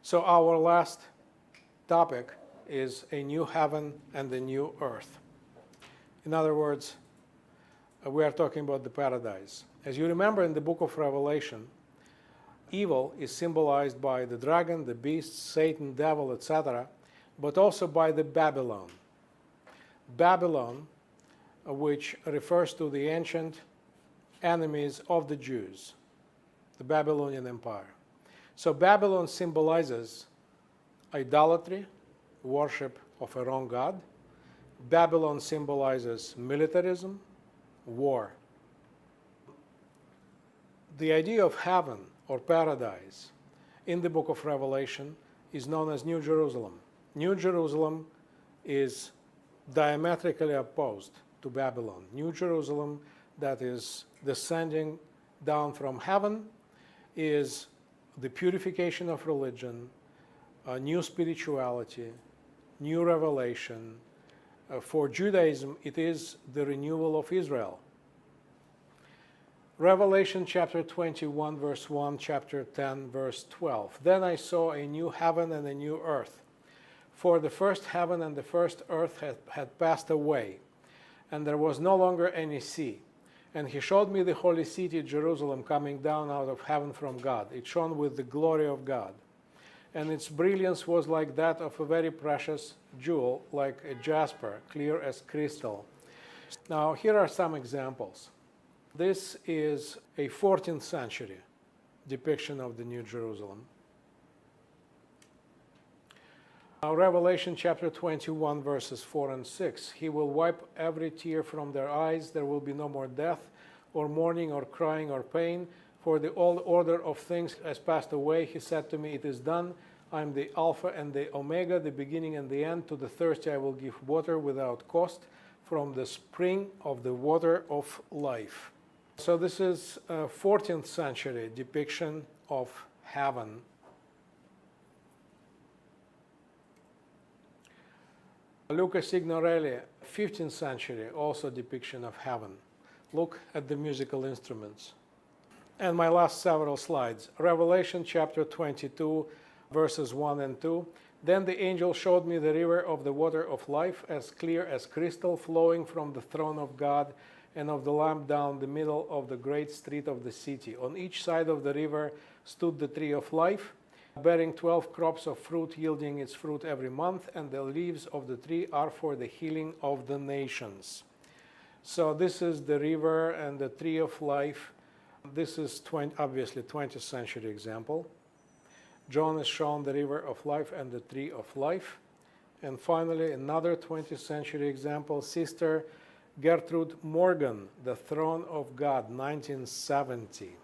So our last topic is a new heaven and a new earth. In other words, we are talking about the paradise. As you remember in the book of Revelation, evil is symbolized by the dragon, the beast, Satan, devil, etc., but also by the Babylon. Babylon, which refers to the ancient enemies of the Jews, the Babylonian Empire. So Babylon symbolizes idolatry, worship of a wrong god. Babylon symbolizes militarism, war. The idea of heaven or paradise in the book of Revelation is known as New Jerusalem. New Jerusalem is diametrically opposed to Babylon. New Jerusalem, that is descending down from heaven, is the purification of religion, new spirituality, new revelation. For Judaism, it is the renewal of Israel. Revelation chapter 21, verse 1, chapter 10, verse 12. Then I saw a new heaven and a new earth. For the first heaven and the first earth had passed away, and there was no longer any sea. And he showed me the holy city, Jerusalem, coming down out of heaven from God. It shone with the glory of God. And its brilliance was like that of a very precious jewel, like a jasper, clear as crystal. Now, here are some examples. This is a 14th century depiction of the New Jerusalem. Now, Revelation chapter 21, verses 4 and 6. He will wipe every tear from their eyes. There will be no more death, or mourning, or crying, or pain, for the old order of things has passed away. He said to me, it is done. I am the Alpha and the Omega, the beginning and the end. To the thirsty I will give water without cost from the spring of the water of life. So this is a 14th century depiction of heaven. Luca Signorelli, 15th century, also depiction of heaven. Look at the musical instruments. And my last several slides. Revelation chapter 22, verses 1 and 2. Then the angel showed me the river of the water of life, as clear as crystal, flowing from the throne of God and of the Lamb down the middle of the great street of the city. On each side of the river stood the tree of life, bearing 12 crops of fruit, yielding its fruit every month, and the leaves of the tree are for the healing of the nations. So this is the river and the tree of life. This is obviously 20th century example. John is shown the river of life and the tree of life. And finally, another 20th century example, Sister Gertrude Morgan, The Throne of God, 1970.